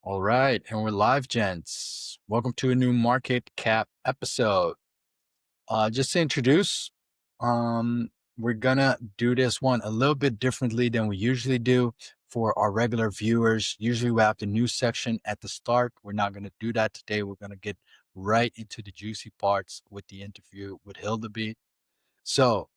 All right, and we're live, gents. Welcome to a new market cap episode. Just to introduce, we're gonna do this one a little bit differently than we usually do for our regular viewers. Usually we have the news section at the start. We're not gonna do that today. We're gonna get right into the juicy parts with the interview with Hildobby. So,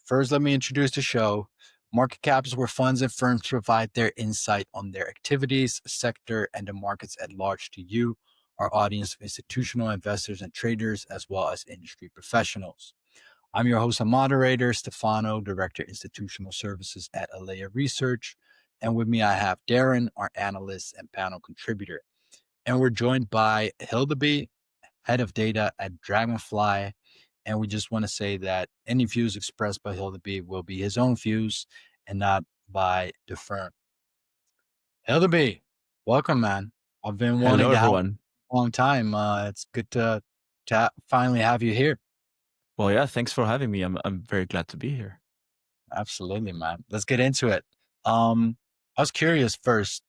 first, let me introduce the show. Market caps is where funds and firms provide their insight on their activities, sector, and the markets at large to you, our audience of institutional investors and traders, as well as industry professionals. I'm your host and moderator, Stefano, Director Institutional Services at Alea Research. And with me, I have Darren, our analyst and panel contributor. And we're joined by Hildobby, Head of Data at Dragonfly. And we just want to say that any views expressed by Hildobby will be his own views and not by the firm. Hildobby, welcome, man. I've been wanting Hello, to have everyone. a long time. It's good to finally have you here. Well, yeah, thanks for having me. I'm very glad to be here. Absolutely, man. Let's get into it. I was curious first.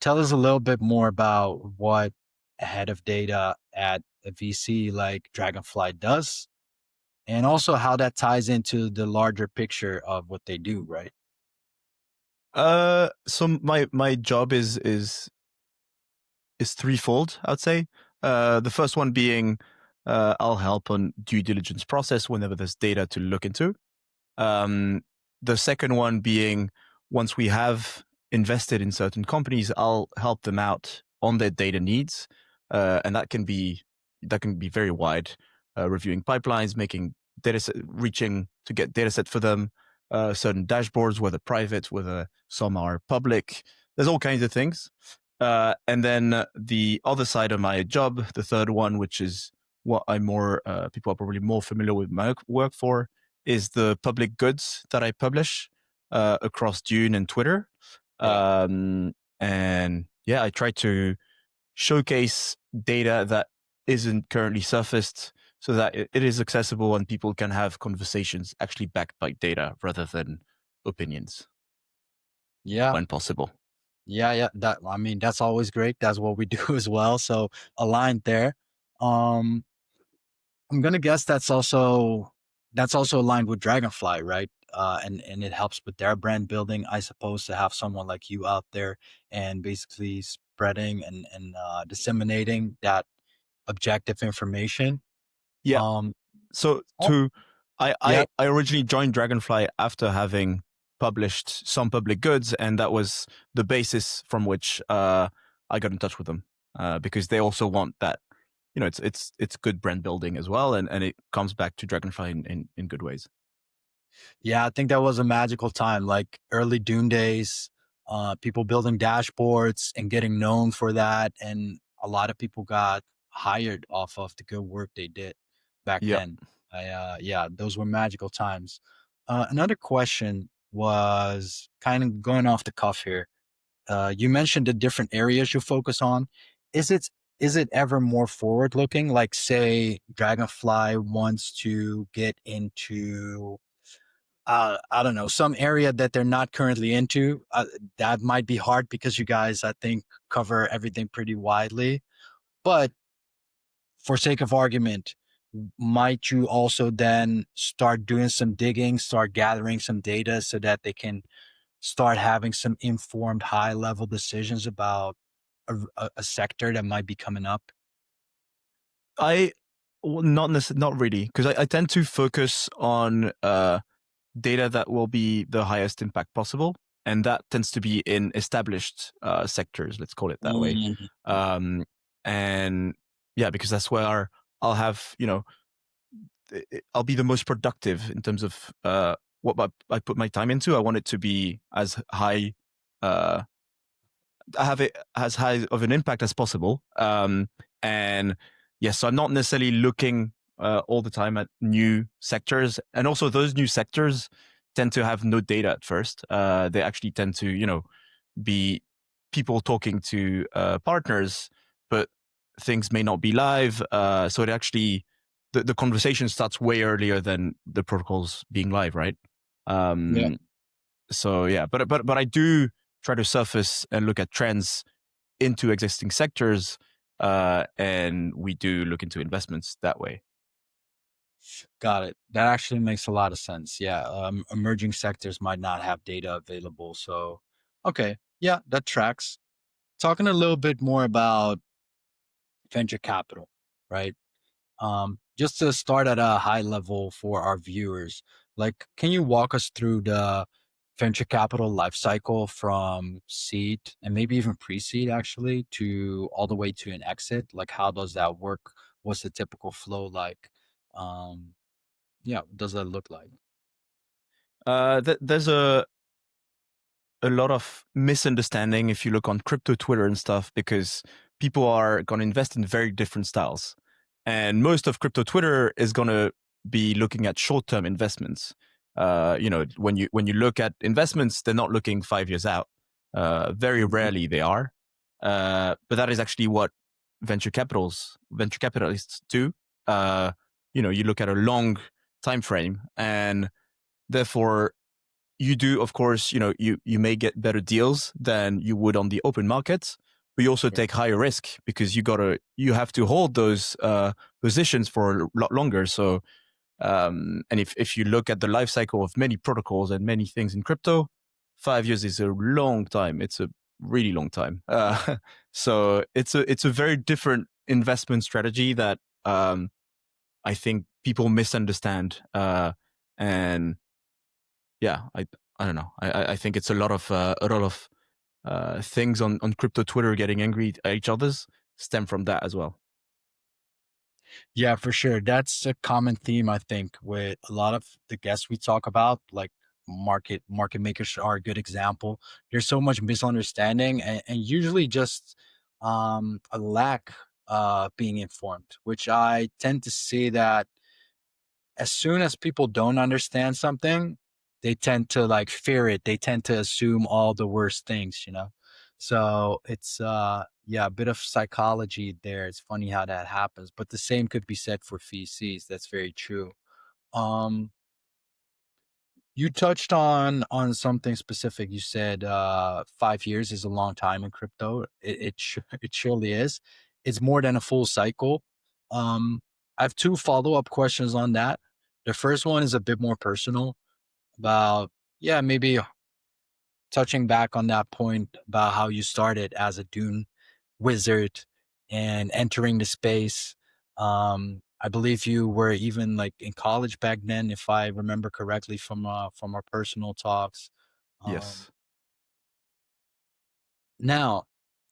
Tell us a little bit more about what a head of data at a VC like Dragonfly does, and also how that ties into the larger picture of what they do, right? So my job is threefold, I would say. The first one being I'll help on due diligence process whenever there's data to look into. The second one being once we have invested in certain companies, I'll help them out on their data needs, and that can be very wide. Reviewing pipelines, making data set, reaching to get data set for them, certain dashboards, whether private, whether some are public. There's all kinds of things. And then the other side of my job, the third one, which is what I'm more people are probably more familiar with my work for, is the public goods that I publish across Dune and Twitter. Yeah. And yeah, I try to showcase data that isn't currently surfaced so that it is accessible and people can have conversations actually backed by data rather than opinions Yeah. when possible. Yeah. That's always great. That's what we do as well. So aligned there. Um, I'm gonna guess that's also aligned with Dragonfly, right? And it helps with their brand building, I suppose, to have someone like you out there and basically spreading and disseminating that objective information. Yeah. Um, So oh, yeah, I originally joined Dragonfly after having published some public goods, and that was the basis from which I got in touch with them because they also want that. You know, it's good brand building as well, and it comes back to Dragonfly in good ways. yeah, I think that was a magical time, like early Dune days. People building dashboards and getting known for that, and a lot of people got hired off of the good work they did back Yeah. then. Yeah, those were magical times. Another question was kind of going off the cuff here. You mentioned the different areas you focus on. Is it is it ever more forward looking? Like, say, Dragonfly wants to get into I don't know, some area that they're not currently into. That might be hard because you guys, I think, cover everything pretty widely. But for sake of argument, might you also then start doing some digging, start gathering some data so that they can start having some informed high level decisions about a sector that might be coming up? I well, not really because I tend to focus on data that will be the highest impact possible, and that tends to be in established sectors. Let's call it that way. Mhm. Um, and yeah, because that's where I'll have I'll be the most productive in terms of what I put my time into. I want it to be as high. I have it as high of an impact as possible. And yes, so I'm not necessarily looking all the time at new sectors, and also those new sectors tend to have no data at first. They actually tend to, be people talking to partners, but things may not be live. So it actually the conversation starts way earlier than the protocols being live, right? Yeah. So yeah, but I do try to surface and look at trends into existing sectors, and we do look into investments that way. Got it. That actually makes a lot of sense. Yeah, emerging sectors might not have data available. So, okay, yeah, that tracks. Talking a little bit more about venture capital, right? Just to start at a high level for our viewers, like, can you walk us through the venture capital life cycle from seed and maybe even pre-seed actually to all the way to an exit? Like, how does that work? What's the typical flow like? Um, yeah, what does that look like? There's a lot of misunderstanding if you look on crypto Twitter and stuff, because people are going to invest in very different styles. And most of crypto Twitter is going to be looking at short-term investments. When you look at investments, they're not looking 5 years out. Very Mhm. rarely they are. But that is actually what venture capitalists do. You look at a long time frame, and therefore you do, of course, you may get better deals than you would on the open markets, but you also Right. take higher risk because you have to hold those positions for a lot longer. So, and if you look at the life cycle of many protocols and many things in crypto, 5 years is a long time. It's a really long time. So it's a very different investment strategy that I think people misunderstand. And yeah, I don't know. I think it's a lot of things on crypto Twitter getting angry at each other's stem from that as well. Yeah, for sure. That's a common theme, I think, with a lot of the guests we talk about, like market makers are a good example. There's so much misunderstanding and usually just a lack being informed, which I tend to see that as soon as people don't understand something, they tend to like fear it. They tend to assume all the worst things, you know? So it's yeah, a bit of psychology there. It's funny how that happens, but the same could be said for VCs. That's very true. Um you touched on something specific. You said 5 years is a long time in crypto. It surely is. It's more than a full cycle. Um I have two follow-up questions on that. The first one is a bit more personal about, yeah, maybe touching back on that point about how you started as a Dune wizard and entering the space. I believe you were even like in college back then, if I remember correctly from our personal talks. Um, Yes. Now,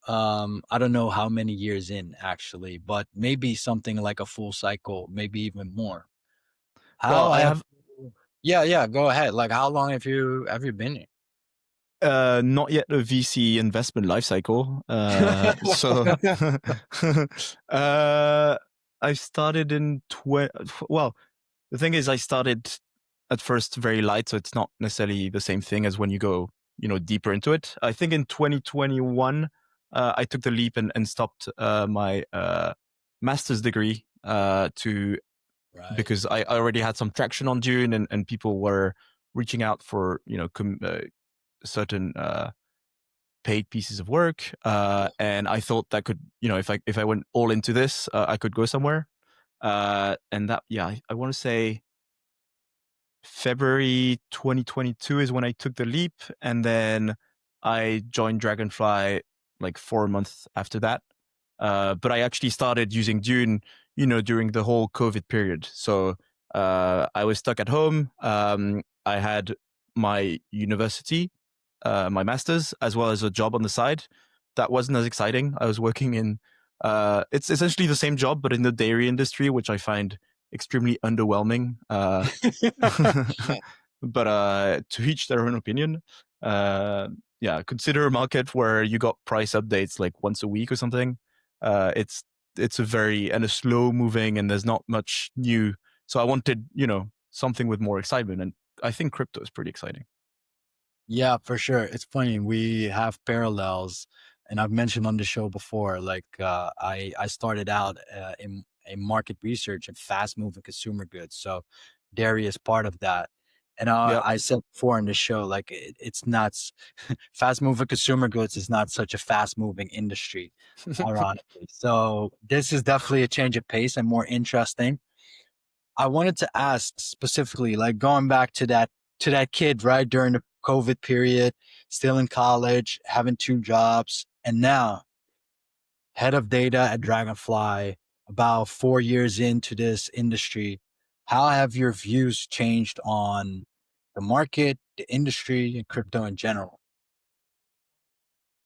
I don't know how many years in actually, but maybe something like a full cycle, maybe even more. Well, How I have have Yeah, yeah, go ahead. Like, how long have you been not yet a VC investment life cycle. So here? uh, I started in well, the thing is, I started at first very light, so it's not necessarily the same thing as when you go, deeper into it. I think in 2021, I took the leap and stopped my master's degree to Right. because I already had some traction on Dune, and people were reaching out for certain paid pieces of work, Yeah. and I thought that could, if I went all into this, I could go somewhere. And that, yeah, I want to say February 2022 is when I took the leap, and then I joined Dragonfly like 4 months after that. But I actually started using Dune, during the whole COVID period. So I was stuck at home. I had my university, my master's, as well as a job on the side. That wasn't as exciting. I was working in, it's essentially the same job, but in the dairy industry, which I find extremely underwhelming. But to each their own opinion. Uh, yeah, consider a market where you got price updates like once a week or something. It's a very and a slow moving, and there's not much new. So I wanted, something with more excitement, and I think crypto is pretty exciting. Yeah, for sure. It's funny. We have parallels, and I've mentioned on the show before. Like, I started out in market research and fast moving consumer goods. So, dairy is part of that. And Yep. I said before in the show, like it's not fast moving consumer goods is not such a fast moving industry, ironically. So this is definitely a change of pace and more interesting. I wanted to ask specifically, like going back to that kid right during the COVID period, still in college, having two jobs, and now head of data at Dragonfly, about 4 years into this industry. How have your views changed on the market, the industry, and crypto in general?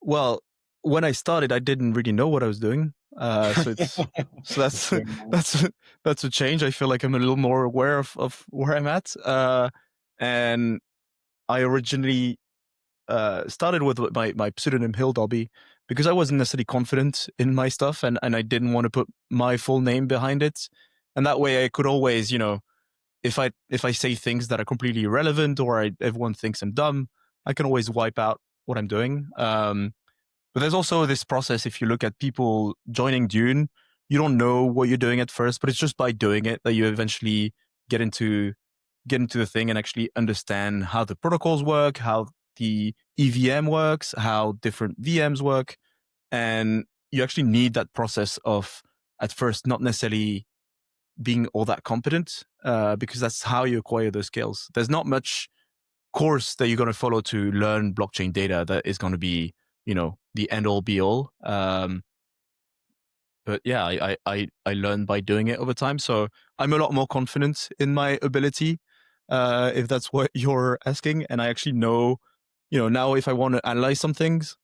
Well, when I started, I didn't really know what I was doing. So That's that's fair enough. that's that's a change. I feel like I'm a little more aware of where I'm at. And I originally started with my pseudonym Hildobby because I wasn't necessarily confident in my stuff, and I didn't want to put my full name behind it. And that way, I could always, if I say things that are completely irrelevant or everyone thinks I'm dumb, I can always wipe out what I'm doing. But there's also this process. If you look at people joining Dune, you don't know what you're doing at first, but it's just by doing it that you eventually get into get into the thing and actually understand how the protocols work, how the EVM works, how different VMs work, and you actually need that process of at first not necessarily being all that competent, because that's how you acquire those skills. There's not much course that you're going to follow to learn blockchain data that is going to be, the end all be all. But yeah, I learned by doing it over time. So I'm a lot more confident in my ability, if that's what you're asking. And I actually know, now if I want to analyze some things,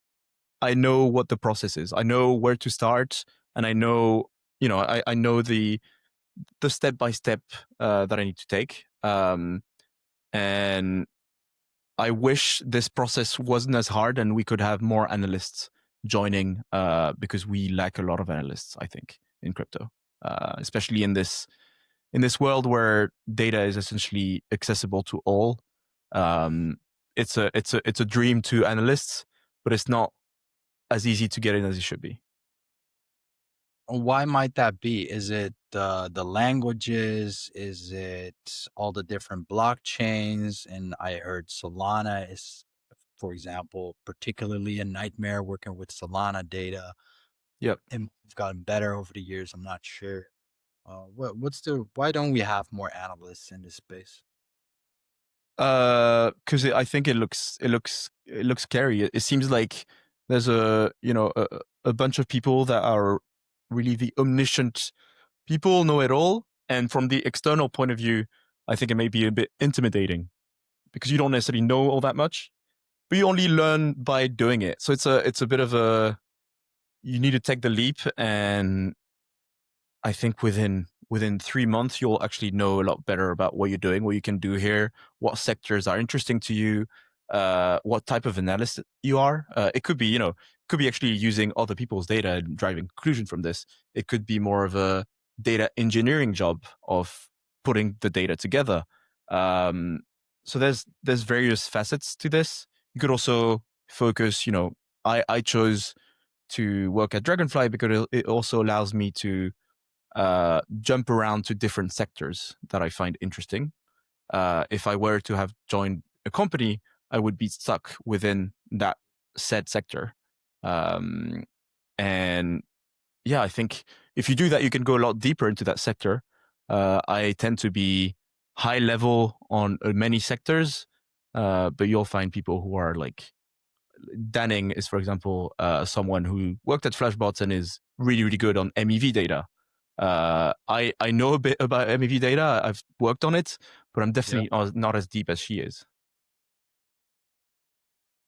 I know what the process is. I know where to start, and I know, I know the step by step that I need to take. And I wish this process wasn't as hard and we could have more analysts joining, because we lack a lot of analysts, I think, in crypto, especially in this world where data is essentially accessible to all. Um, it's a dream to analysts, but it's not as easy to get in as it should be. Why might that be? Is it the languages? Is it all the different blockchains? And I heard Solana is, for example, particularly a nightmare working with Solana data. Yep. And it's gotten better over the years. I'm not sure. What's the why don't we have more analysts in this space? Because I think it looks scary. It seems like there's a bunch of people that are really the omniscient people, know it all, and from the external point of view, I think it may be a bit intimidating because you don't necessarily know all that much, but you only learn by doing it. So it's a bit of a, you need to take the leap, and I think within 3 months you'll actually know a lot better about what you're doing, what you can do here, what sectors are interesting to you, what type of analyst you are. It could be, could be actually using other people's data and driving conclusion from this. It could be more of a data engineering job of putting the data together. Um, so there's various facets to this. You could also focus. I chose to work at Dragonfly because it also allows me to jump around to different sectors that I find interesting. If I were to have joined a company, I would be stuck within that said sector. Um, and yeah, I think if you do that, you can go a lot deeper into that sector. I tend to be high level on many sectors, but you'll find people who are like Danning is, for example, someone who worked at Flashbots and is really, really good on MEV data. I know a bit about MEV data. I've worked on it, but I'm Yeah, definitely not as deep as she is.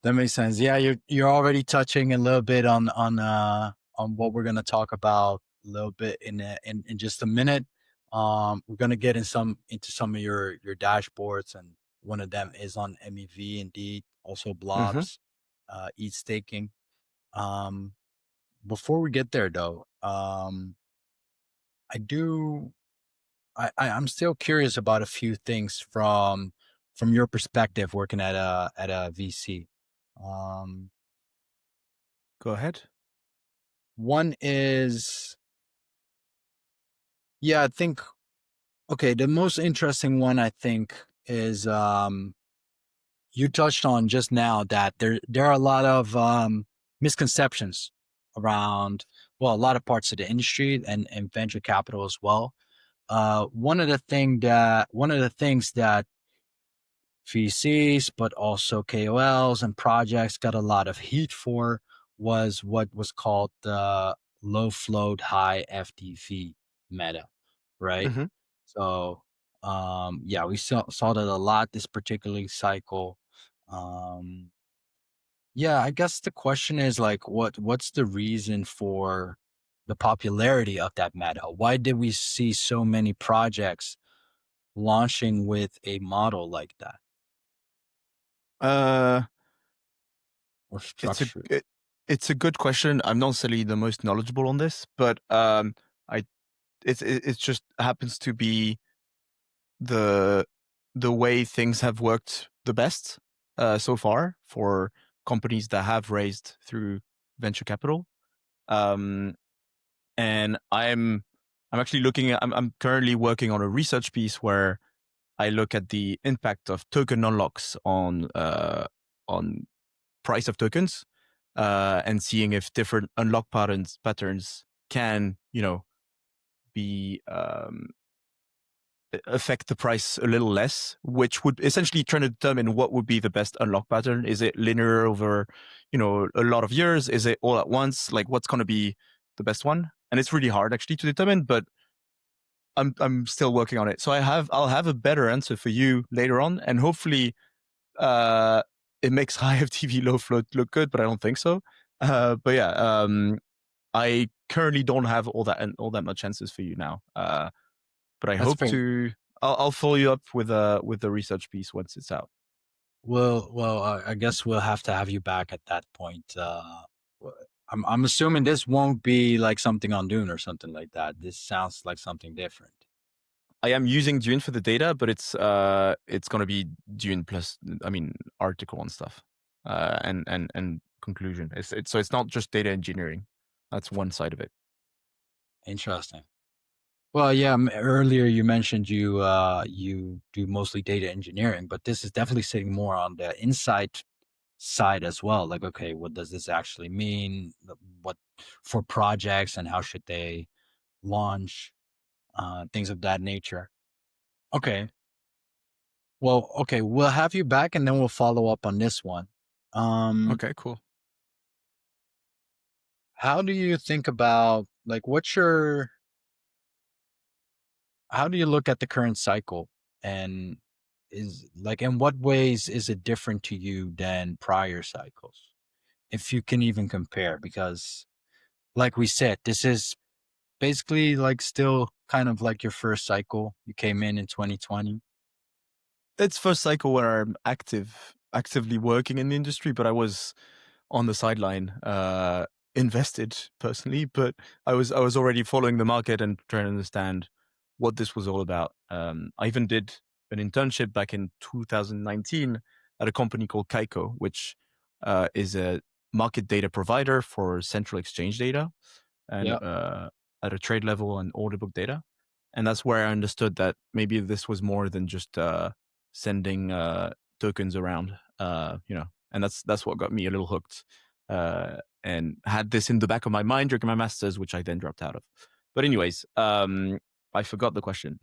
that makes sense. Yeah, you're already touching a little bit on what we're gonna talk about a little bit in just a minute. We're gonna get into some of your dashboards, and one of them is on MEV, indeed. Also, Mm-hmm. blobs, ETH staking. Um, Before we get there, though, I do. I'm still curious about a few things from your perspective working at a VC. Um, Go ahead. One is, yeah, I think, okay, the most interesting one I think is you touched on just now that there are a lot of misconceptions around, well, a lot of parts of the industry and venture capital as well. One of the things that VCs, but also KOLs and projects got a lot of heat for was what was called the low float, high FTV meta, right? Hmm. So, yeah, we saw that a lot this particular cycle. Um, yeah, I guess the question is like, what's the reason for the popularity of that meta? Why did we see so many projects launching with a model like that Uh, or it's a structure? it, it's a good question. I'm not necessarily the most knowledgeable on this, but I it just happens to be the the way things have worked the best so far for companies that have raised through venture capital. Um, and I'm actually looking at I'm currently working on a research piece where I look at the impact of token unlocks on price of tokens and seeing if different unlock patterns can be affect the price a little less, which would essentially try to determine what would be the best unlock pattern. Is it linear over, a lot of years? Is it all at once? Like, what's going to be the best one? And it's really hard actually to determine, but I'm still working on it. So I'll have a better answer for you later on, and hopefully, uh, it makes high FTV low float look good, but I don't think so. But yeah, I currently don't have all that much answers for you now. But I That's hope fair. to. I'll follow you up with the research piece once it's out. I guess we'll have to have you back at that point. I'm assuming this won't be like something on Dune or something like that. This sounds like something different. I am using Dune for the data, but it's gonna be Dune plus, I mean, article and stuff, and conclusion. So it's not just data engineering. That's one side of it. Interesting. Well, yeah. Earlier you mentioned you do mostly data engineering, but this is definitely sitting more on the insight side as well. Like, okay, what does this actually mean? What for projects and how should they launch? Things of that nature. Okay. Well, okay, we'll have you back and then we'll follow up on this one. Um, Okay, cool. how do you think about like how do you look at the current cycle and is like in what ways is it different to you than prior cycles? If you can even compare, because like we said, this is basically like still kind of like your first cycle. You came in 2020. It's first cycle where I'm actively working in the industry, but I was on the sideline, invested personally, but I was already following the market and trying to understand what this was all about. I even did an internship back in 2019 at a company called Kaiko, which is a market data provider for central exchange data and Yeah. at a trade level and order book data. And that's where I understood that maybe this was more than just sending tokens around, and that's what got me a little hooked, and had this in the back of my mind during my master's, which I then dropped out of. But anyways, I forgot the question.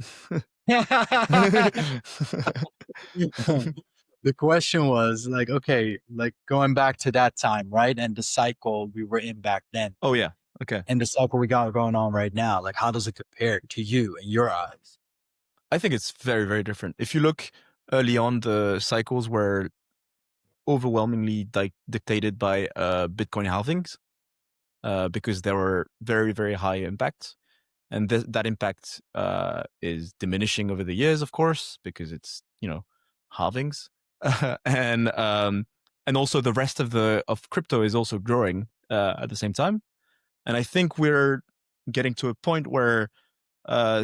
The question was like, okay, like going back to that time, right? And the cycle we were in back then Oh yeah, okay. and the cycle we got going on right now. Like, how does it compare to you in your eyes? I think it's very, very different. If you look early on, the cycles were overwhelmingly dictated by Bitcoin halvings, because there were very, very high impacts. And that impact is diminishing over the years, of course, because it's halvings, and also the rest of crypto is also growing at the same time. And I think we're getting to a point where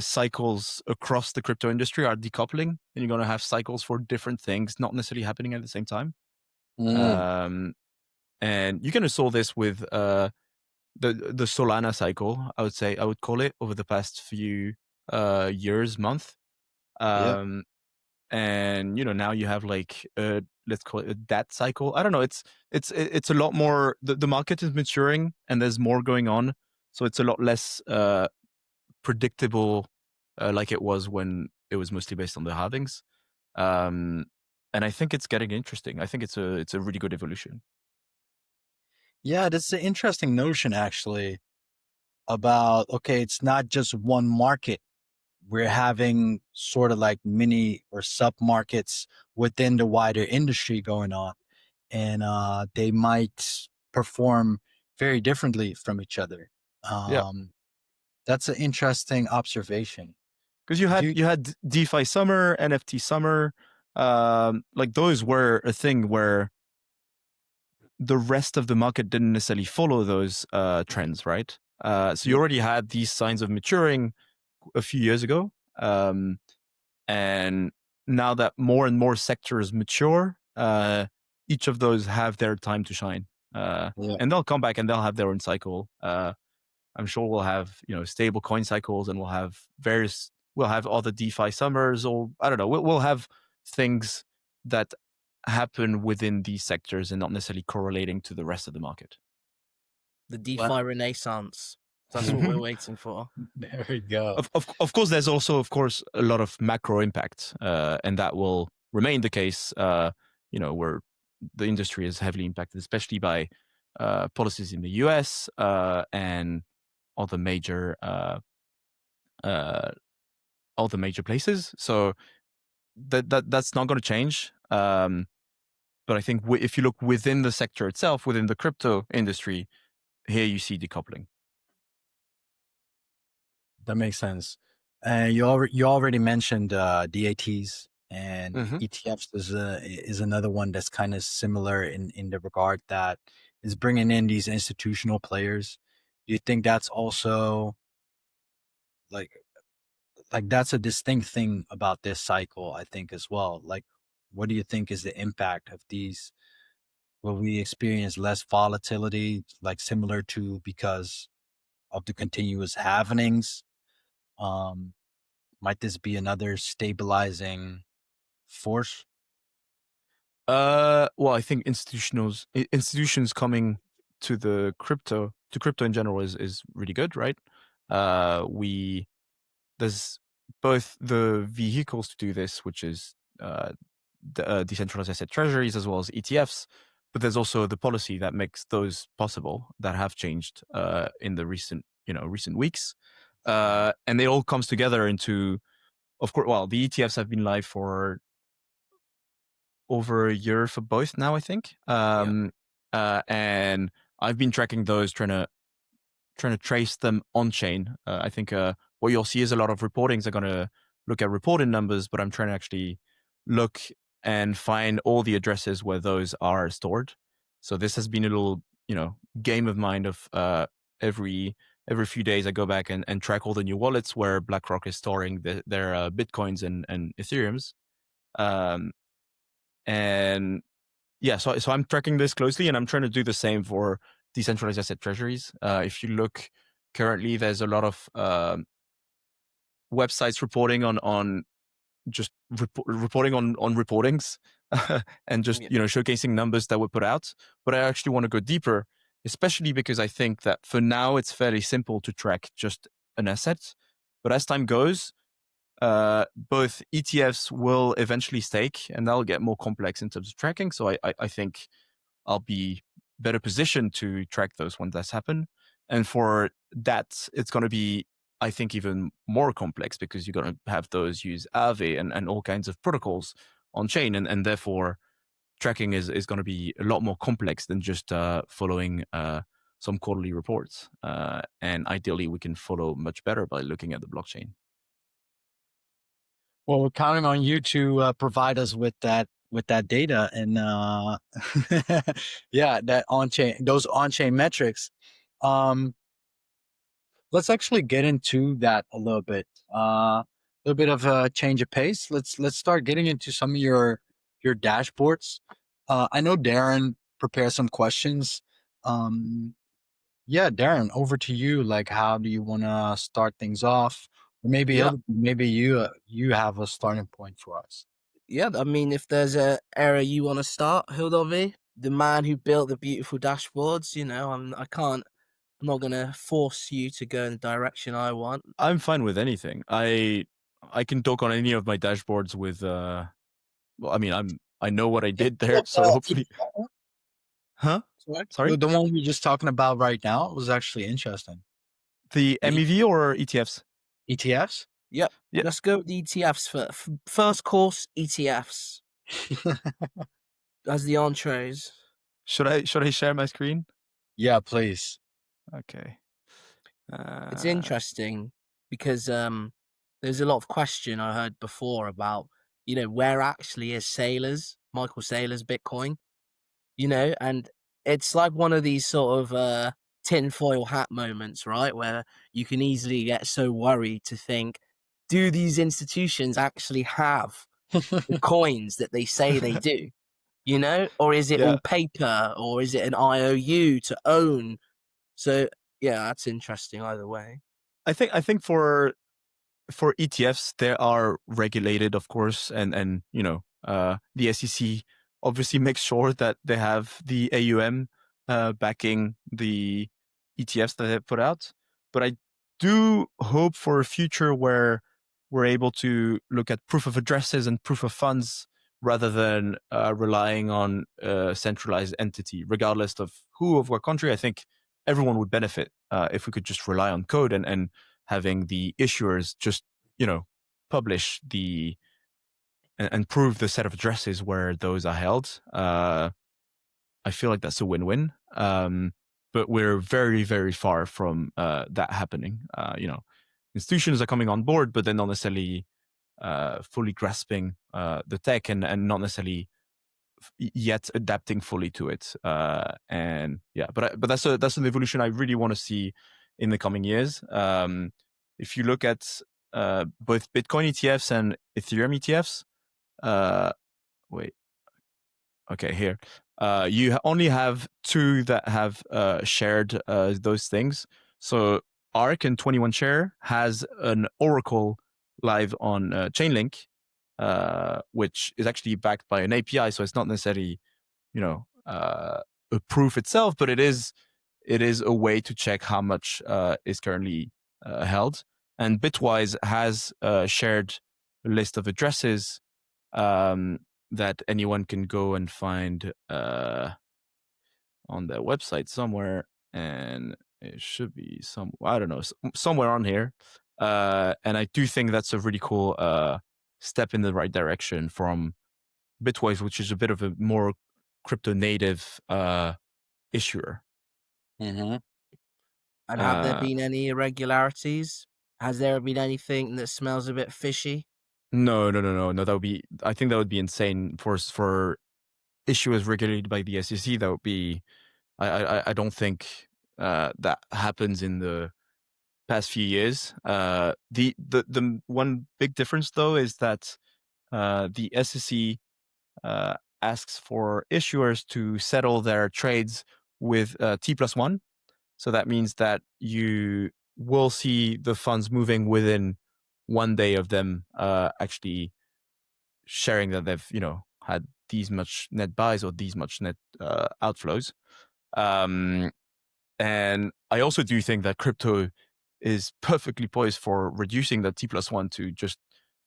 cycles across the crypto industry are decoupling, and you're going to have cycles for different things, not necessarily happening at the same time. Mm, Um, and you can solve this with the Solana cycle. I would call it over the past few years, month. yeah. Um, and now you have like let's call it a dat cycle. I don't know. It's a lot more. The market is maturing, and there's more going on, so it's a lot less predictable, like it was when it was mostly based on the halvings. Um, and I think it's getting interesting. I think it's a really good evolution. Yeah, that's an interesting notion actually about, okay, it's not just one market. We're having sort of like mini or sub markets within the wider industry going on. And they might perform very differently from each other. Yeah, That's an interesting observation. because you Do had you, you had DeFi summer, NFT summer, like those were a thing where the rest of the market didn't necessarily follow those trends, right? So you yeah, already had these signs of maturing a few years ago, and now that more and more sectors mature, each of those have their time to shine, yeah. and they'll come back and they'll have their own cycle. I'm sure we'll have stable coin cycles, and we'll have other DeFi summers, or I don't know. We'll have things that happen within these sectors and not necessarily correlating to the rest of the market. The DeFi Well, renaissance. That's what we're waiting for. there we go. Of course, there's also, of course, a lot of macro impact, and that will remain the case. Where the industry is heavily impacted, especially by policies in the US and all the major places. So that's not going to change. But I think if you look within the sector itself, within the crypto industry, here you see decoupling. That makes sense. And you already mentioned DATs and ETFs is another one that's kind of similar in the regard that is bringing in these institutional players. Do you think that's also like that's a distinct thing about this cycle, I think, as well? Like, what do you think is the impact of these? Will we experience less volatility, like similar to because of the continuous halvenings? Um, Might this be another stabilizing force? Well, I think institutions coming to crypto in general is really good, right? There's both the vehicles to do this, which is decentralized asset treasuries as well as ETFs, but there's also the policy that makes those possible that have changed in the recent weeks, and it all comes together into, of course, well, the ETFs have been live for over a year for both now, I think. And I've been tracking those, trying to trace them on chain. I think what you'll see is a lot of reportings are going to look at reported numbers, but I'm trying to actually look and find all the addresses where those are stored. So this has been a little, game of mine of every few days I go back and track all the new wallets where BlackRock is storing their Bitcoins and Ethereums. And yeah, so I'm tracking this closely, and I'm trying to do the same for decentralized asset treasuries. If you look currently, there's a lot of websites reporting on just reporting on reportings and just showcasing numbers that were put out. But I actually want to go deeper, especially because I think that for now it's fairly simple to track just an asset. But as time goes, both ETFs will eventually stake, and that'll get more complex in terms of tracking. So I think I'll be better positioned to track those when that's happen. And for that, it's going to be, I think, even more complex because you're going to have those use Aave and all kinds of protocols on chain. And therefore, tracking is going to be a lot more complex than just following some quarterly reports. And ideally, we can follow much better by looking at the blockchain. Well, we're counting on you to provide us with that data and yeah, those on chain metrics. Let's actually get into that a little bit. A little bit of a change of pace. Let's start getting into some of your dashboards. I know Darren prepared some questions. Yeah, Darren, over to you. Like, how do you want to start things off? Or maybe Yeah. maybe you have a starting point for us. Yeah, I mean, if there's a area you want to start, Hildobby, the man who built the beautiful dashboards, I'm not gonna force you to go in the direction I want. I'm fine with anything. I can talk on any of my dashboards with well, I mean, I know what I did there, so hopefully. Huh? Sorry? The one we're just talking about right now was actually interesting. The MEV or ETFs? ETFs? Yep. Yeah. Let's go with the ETFs first course. ETFs as the entrees. Should I share my screen? Yeah, please. Okay. It's interesting because there's a lot of question I heard before about where actually is Michael Saylor's Bitcoin, and it's like one of these sort of tinfoil hat moments, right, where you can easily get so worried to think, do these institutions actually have the coins that they say they do? Or is it all paper, or is it an IOU to own? So yeah, that's interesting either way. I think for ETFs, they are regulated, of course, and the SEC obviously makes sure that they have the AUM backing the ETFs that they put out. But I do hope for a future where we're able to look at proof of addresses and proof of funds rather than relying on a centralized entity, regardless of what country. I think everyone would benefit if we could just rely on code and having the issuers just publish and prove the set of addresses where those are held. I feel like that's a win-win. But we're very, very far from that happening. Institutions are coming on board, but they're not necessarily fully grasping the tech and not necessarily yet adapting fully to it. And yeah, but that's an evolution I really want to see in the coming years. If you look at both Bitcoin ETFs and Ethereum ETFs, wait, okay, here. You only have two that have shared those things. So ARC and 21 Share has an Oracle live on Chainlink, which is actually backed by an API. So it's not necessarily, a proof itself, but it is a way to check how much is currently held. And Bitwise has shared a list of addresses that anyone can go and find on their website somewhere, and it should be somewhere on here. And I do think that's a really cool step in the right direction from Bitwise, which is a bit of a more crypto native issuer. Mm-hmm. And have there been any irregularities? Has there been anything that smells a bit fishy? No. That would be. I think that would be insane for issuers regulated by the SEC. That would be. I don't think that happens in the past few years. The one big difference though is that the SEC asks for issuers to settle their trades with T+1. So that means that you will see the funds moving within 1 day of them actually sharing that they've had these much net buys or these much net outflows. And I also do think that crypto is perfectly poised for reducing the T+1 to just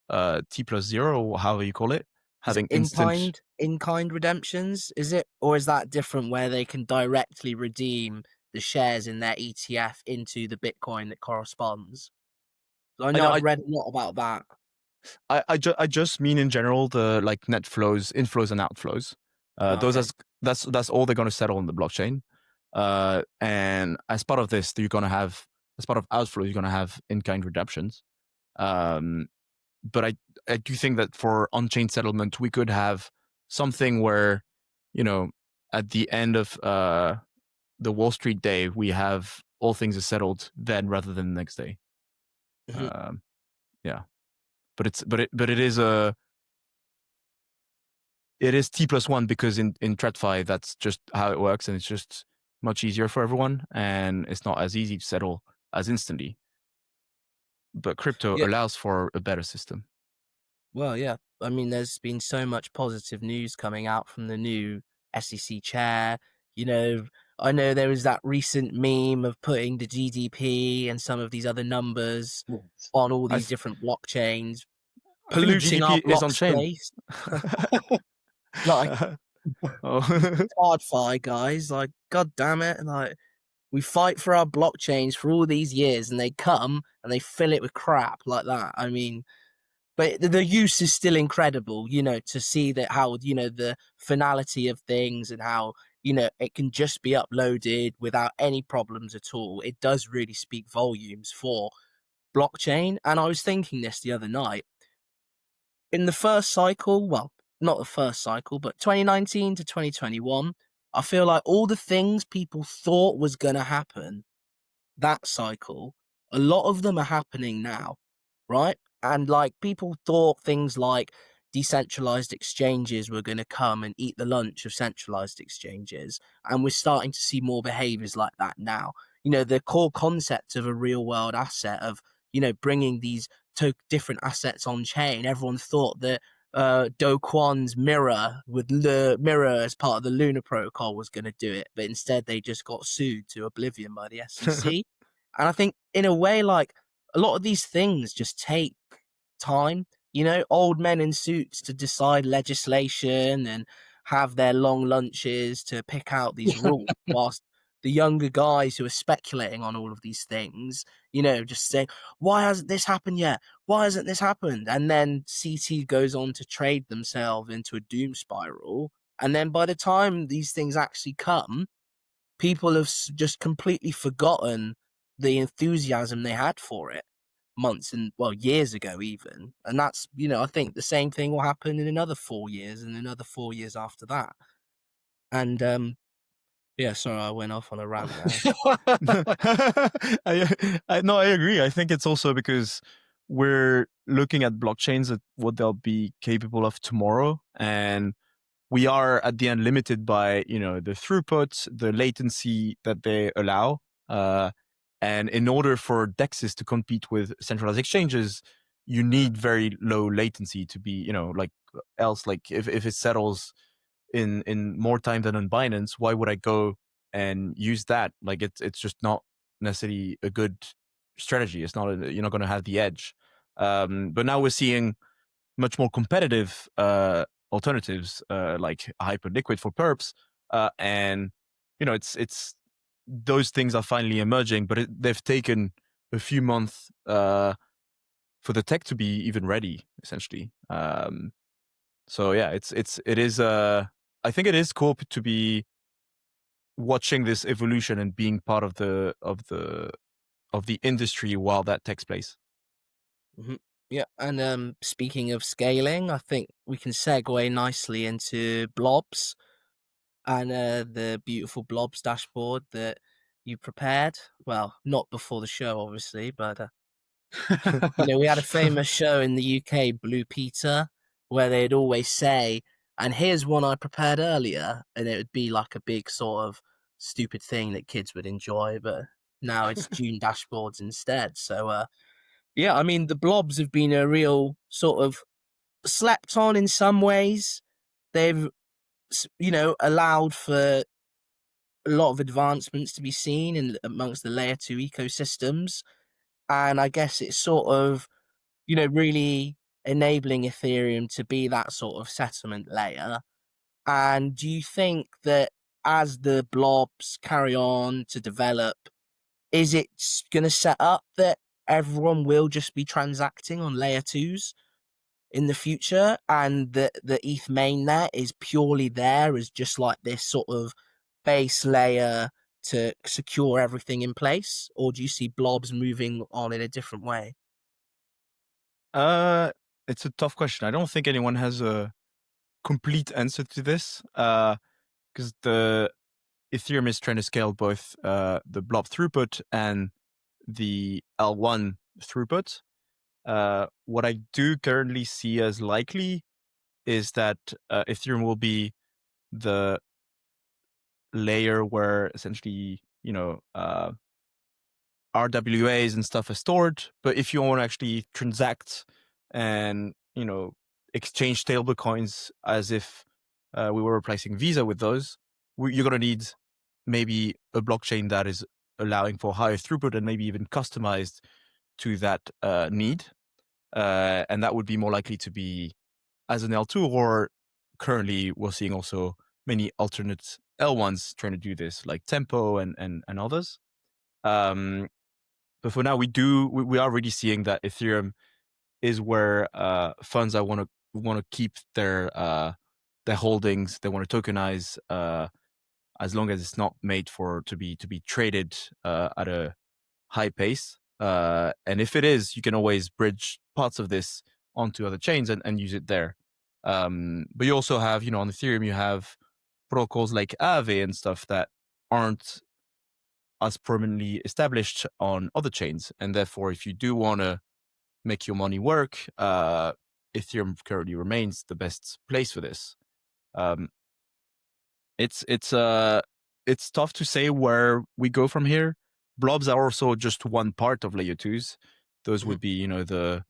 T+0, or however you call it. Having instant in-kind redemptions, is it? Or is that different where they can directly redeem the shares in their ETF into the Bitcoin that corresponds? I know I've read a lot about that. I just mean in general the like net flows, inflows and outflows. That's all they're going to settle on the blockchain. And as part of this, as part of outflows, you're going to have in-kind redemptions. But I do think that for on-chain settlement, we could have something where, at the end of the Wall Street day, we have all things are settled then rather than the next day. Mm-hmm. Yeah, but it is T+1 because in TradFi that's just how it works, and it's just much easier for everyone, and it's not as easy to settle as instantly. But crypto allows for a better system. Well, yeah, I mean, there's been so much positive news coming out from the new SEC chair. You know, I know there was that recent meme of putting the GDP and some of these other numbers on all these different blockchains, I think the polluting our GDP is block on chain. space. Like, hard guys, like, god damn it, like, we fight for our blockchains for all these years, and they come and they fill it with crap like that. I mean, but the use is still incredible, you know, to see that how, you know, the finality of things and how, you know, it can just be uploaded without any problems at all. It does really speak volumes for blockchain. And I was thinking this the other night. In the first cycle, well, not the first cycle, but 2019 to 2021, I feel like all the things people thought was going to happen that cycle, a lot of them are happening now, right? And like people thought things like decentralized exchanges were going to come and eat the lunch of centralized exchanges. And we're starting to see more behaviors like that now. You know, the core concept of a real world asset of, you know, bringing these different assets on chain. Everyone thought that Do Kwon's mirror with the mirror as part of the Luna protocol was going to do it, but instead they just got sued to oblivion by the SEC. And I think in a way, like a lot of these things just take time, you know, old men in suits to decide legislation and have their long lunches to pick out these rules, whilst the younger guys who are speculating on all of these things, you know, just saying, why hasn't this happened yet? Why hasn't this happened? And then CT goes on to trade themselves into a doom spiral. And then by the time these things actually come, people have just completely forgotten the enthusiasm they had for it months and, well, years ago even. And that's, you know, I think the same thing will happen in another 4 years and another 4 years after that. And yeah, sorry, I went off on a rant there. No, I agree. I think it's also because we're looking at blockchains at what they'll be capable of tomorrow, and we are at the end limited by, you know, the throughput, the latency that they allow. And in order for DEXs to compete with centralized exchanges, you need very low latency to be, you know, like else, like if it settles in more time than on Binance, why would I go and use that? Like it's just not necessarily a good strategy. It's not, you're not going to have the edge. But now we're seeing much more competitive alternatives, like Hyperliquid for perps, and you know, it's those things are finally emerging, but they've taken a few months for the tech to be even ready, essentially. So yeah, it is. I think it is cool to be watching this evolution and being part of the industry while that takes place. Mm-hmm. Yeah, and speaking of scaling, I think we can segue nicely into Blobs and the beautiful Blobs dashboard that you prepared. Well, not before the show, obviously, but you know, we had a famous show in the UK, Blue Peter, where they'd always say, and here's one I prepared earlier, and it would be like a big sort of stupid thing that kids would enjoy, but now it's June dashboards instead. So yeah, I mean, the Blobs have been a real sort of slept on in some ways. They've, you know, allowed for a lot of advancements to be seen in amongst the layer 2 ecosystems. And I guess it's sort of, you know, really enabling Ethereum to be that sort of settlement layer. And do you think that as the Blobs carry on to develop, is it going to set up that everyone will just be transacting on layer 2s in the future, and the ETH mainnet is purely there as just like this sort of base layer to secure everything in place? Or do you see Blobs moving on in a different way? It's a tough question. I don't think anyone has a complete answer to this, because the Ethereum is trying to scale both the blob throughput and the L1 throughput. What I do currently see as likely is that Ethereum will be the layer where essentially, you know, RWAs and stuff are stored. But if you want to actually transact and, you know, exchange stable coins as if we were replacing Visa with those, you're going to need maybe a blockchain that is allowing for higher throughput and maybe even customized to that need. And that would be more likely to be as an L2, or currently we're seeing also many alternate L1s trying to do this, like Tempo and others. But for now, we are already seeing that Ethereum is where funds that want to keep their holdings, they want to tokenize as long as it's not made to be traded at a high pace. And if it is, you can always bridge parts of this onto other chains and use it there. But you also have, on Ethereum, you have protocols like Aave and stuff that aren't as permanently established on other chains. And therefore, if you do want to make your money work, Ethereum currently remains the best place for this. It's tough to say where we go from here. Blobs are also just one part of layer 2s. Those would be, the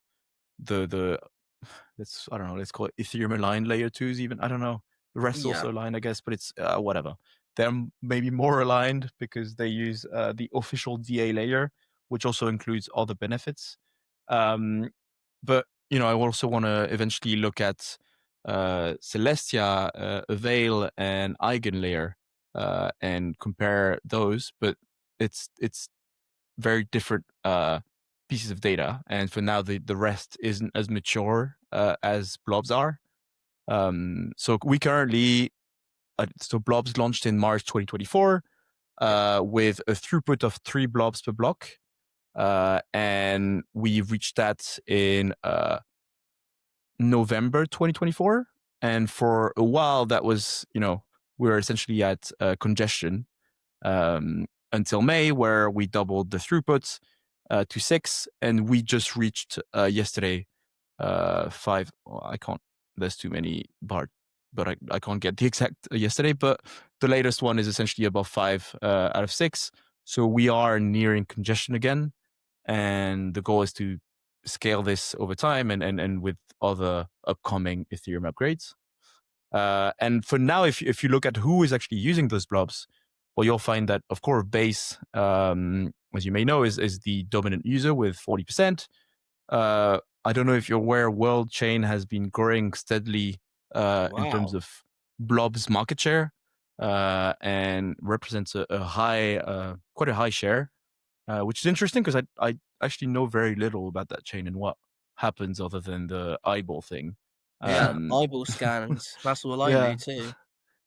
let's call it Ethereum aligned layer 2s even. I don't know. The rest also aligned, I guess, but it's whatever. They're maybe more aligned because they use the official DA layer, which also includes other benefits. But, I also want to eventually look at Celestia, Avail, and Eigenlayer and compare those. But it's very different pieces of data. And for now, the rest isn't as mature as Blobs are. So we currently, so Blobs launched in March 2024 with a throughput of 3 blobs per block. And we reached that in November 2024. And for a while, that was, we were essentially at congestion until May, where we doubled the throughput to 6. And we just reached yesterday 5. Well, I can't, there's too many bars, but I can't get the exact yesterday. But the latest one is essentially above 5 out of 6. So we are nearing congestion again. And the goal is to scale this over time and with other upcoming Ethereum upgrades. And for now, if you look at who is actually using those blobs, well, you'll find that, of course, Base, as you may know, is the dominant user with 40%. I don't know if you're aware, World Chain has been growing steadily in terms of blobs market share and represents a high, quite a high share. Which is interesting because I actually know very little about that chain and what happens other than the eyeball thing. Eyeball scans. That's all I knew too.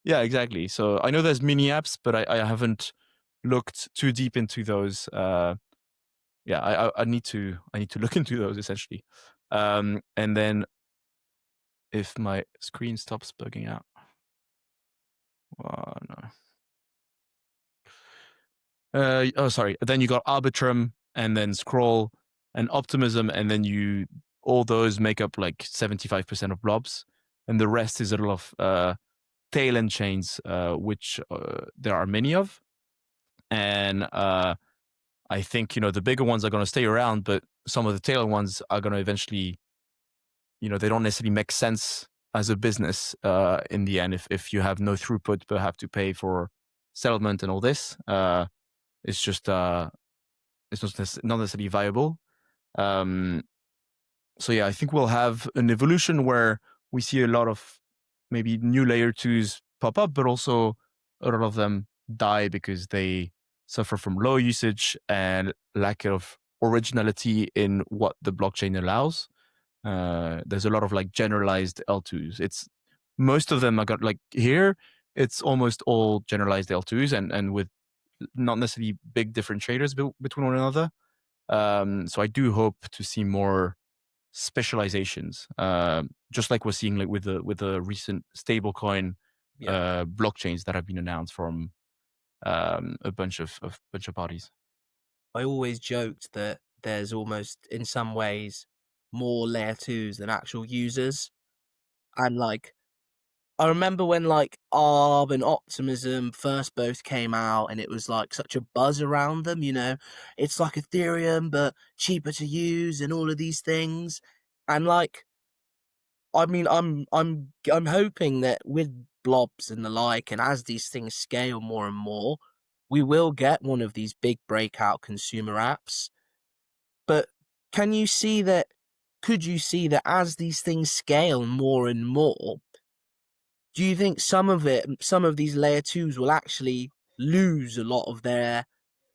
Yeah, exactly. So I know there's mini apps, but I haven't looked too deep into those. I need to look into those essentially. And then if my screen stops bugging out, oh no. Sorry. Then you got Arbitrum and then Scroll and Optimism, and then all those make up like 75% of blobs, and the rest is a lot of tail end chains, which there are many of, and I think the bigger ones are going to stay around, but some of the tail ones are going to eventually, they don't necessarily make sense as a business in the end if you have no throughput but have to pay for settlement and all this. It's just it's not necessarily viable. So yeah, I think we'll have an evolution where we see a lot of maybe new layer 2s pop up, but also a lot of them die because they suffer from low usage and lack of originality in what the blockchain allows. There's a lot of like generalized L2s. It's most of them I got like here. It's almost all generalized L2s and with not necessarily big differentiators between one another. So I do hope to see more specializations, just like we're seeing like with the recent stablecoin blockchains that have been announced from a bunch of parties. I always joked that there's almost, in some ways, more layer 2s than actual users, and like I remember when like Arb and Optimism first both came out and it was like such a buzz around them, it's like Ethereum but cheaper to use and all of these things. And like I mean, I'm hoping that with Blobs and the like, and as these things scale more and more, we will get one of these big breakout consumer apps. But can you see that? Could you see that as these things scale more and more, do you think some of these layer twos will actually lose a lot of their?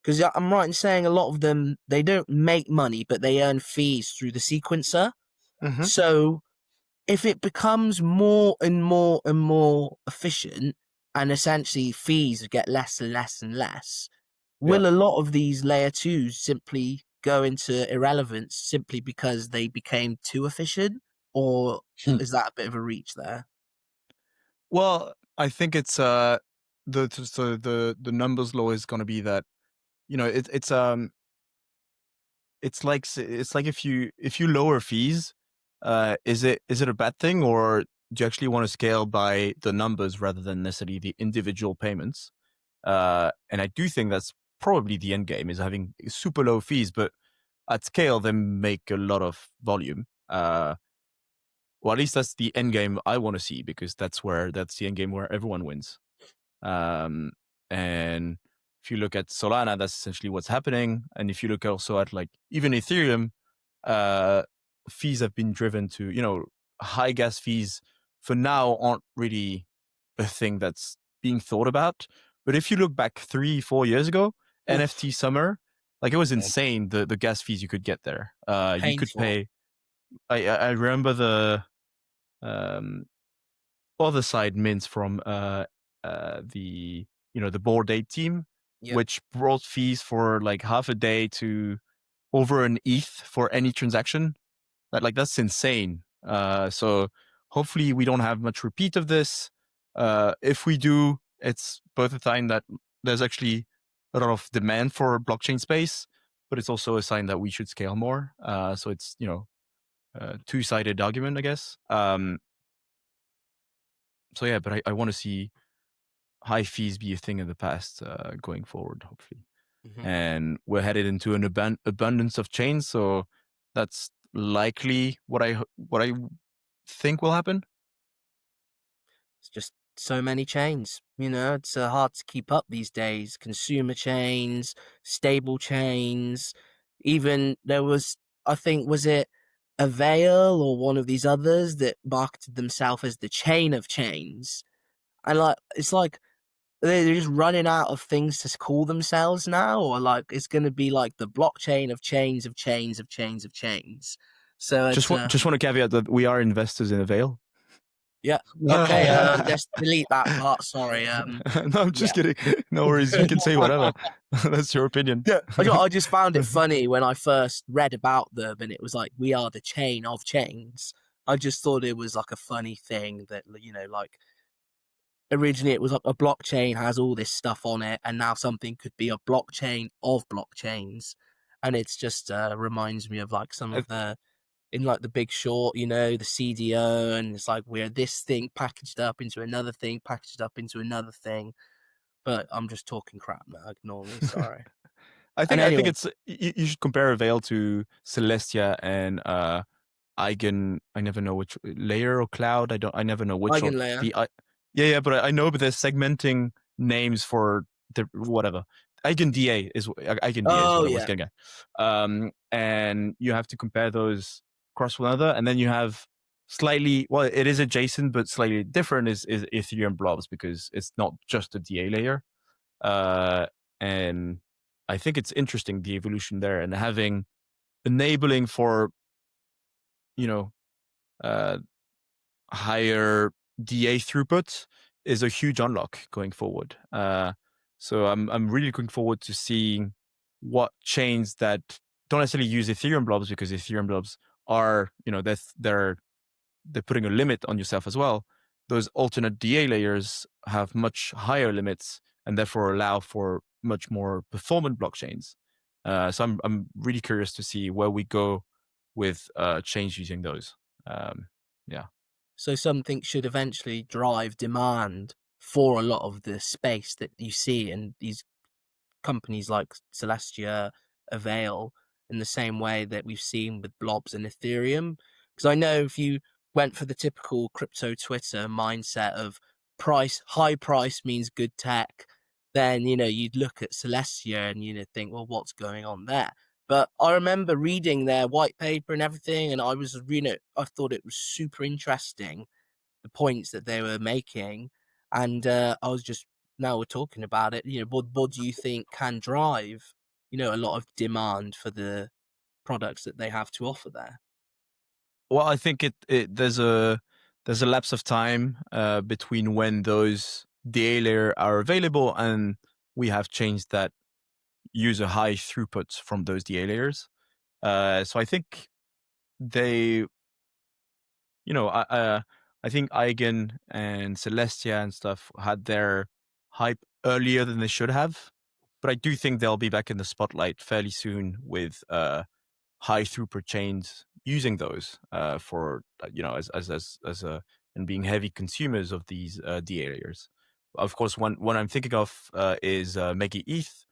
Because I'm right in saying a lot of them, they don't make money, but they earn fees through the sequencer. Mm-hmm. So if it becomes more and more and more efficient, and essentially fees get less and less and less, Yeah. will a lot of these layer twos simply go into irrelevance simply because they became too efficient? Or Hmm. is that a bit of a reach there? Well, I think it's the numbers law is going to be that, you know, it's like if you lower fees, is it a bad thing, or do you actually want to scale by the numbers rather than necessarily the individual payments? And I do think that's probably the end game, is having super low fees, but at scale they make a lot of volume. Well, at least that's the end game I want to see, because that's the end game where everyone wins. Um, and if you look at Solana, that's essentially what's happening. And if you look also at like even Ethereum, uh, fees have been driven to, you know, high gas fees for now aren't really a thing that's being thought about. But if you look back 3-4 years ago, Oof, NFT summer, like it was Yeah. insane, the gas fees you could get there. You could painful. pay. I remember the um, other side mints from the, you know, the Bored Ape team, Yep. which brought fees for like half a day to over an ETH for any transaction. That's insane. So hopefully we don't have much repeat of this. If we do, it's both a sign that there's actually a lot of demand for blockchain space, but it's also a sign that we should scale more. So it's, you know, a two-sided argument, I guess. So yeah, but I want to see high fees be a thing of the past going forward, hopefully. Mhm. And we're headed into an abundance of chains, so that's likely what I think will happen. It's just so many chains. You know, it's hard to keep up these days. Consumer chains, stable chains. Even there was, I think, was it Avail or one of these others that marketed themselves as the chain of chains? And like, it's like they're just running out of things to call themselves now, or like it's going to be like the blockchain of chains of chains of chains of chains. So Just it's want to caveat that we are investors in Avail. yeah. Okay, let's delete that part. Sorry. No, I'm Yeah. just kidding. No worries. You can say whatever. That's your opinion. Yeah, I just found it funny when I first read about them, and it was like, we are the chain of chains. I just thought it was like a funny thing that, you know, like originally it was like a blockchain has all this stuff on it, and now something could be a blockchain of blockchains. And it's just reminds me of like some I, of the, in like the Big Short, you know, the CDO, and it's like we're this thing packaged up into another thing, packaged up into another thing. But I'm just talking crap now. Ignore me. Sorry. And I think anyway, it's you should compare Avail to Celestia and Eigen. I never know which layer or cloud. I never know which one. Eigenlayer. Yeah, but I know, but they're segmenting names for the whatever. Eigen DA is Oh what I was yeah. getting at. And you have to compare those across one another, and then you have slightly, well, it is adjacent but slightly different is Ethereum Blobs, because it's not just a DA layer. And I think it's interesting, the evolution there, and having enabling for, you know, uh, higher DA throughput is a huge unlock going forward. So I'm really looking forward to seeing what chains that don't necessarily use Ethereum Blobs, because Ethereum Blobs are, you know, they're putting a limit on yourself as well. Those alternate DA layers have much higher limits and therefore allow for much more performant blockchains. So I'm really curious to see where we go with chains using those. Yeah. So something should eventually drive demand for a lot of the space that you see in these companies like Celestia, Avail, in the same way that we've seen with Blobs and Ethereum. Because I know if you went for the typical crypto Twitter mindset of high price means good tech, then, you'd look at Celestia and, think, well, what's going on there? But I remember reading their white paper and everything, and I thought it was super interesting, the points that they were making. And I was just, now we're talking about it, what do you think can drive, a lot of demand for the products that they have to offer there? Well, I think there's a lapse of time between when those DA layer are available and we have changed that user high throughput from those DA layers. So I think they, I think Eigen and Celestia and stuff had their hype earlier than they should have, but I do think they'll be back in the spotlight fairly soon with high throughput chains using those for as a and being heavy consumers of these DA layers. Of course, one I'm thinking of is Mega ETH,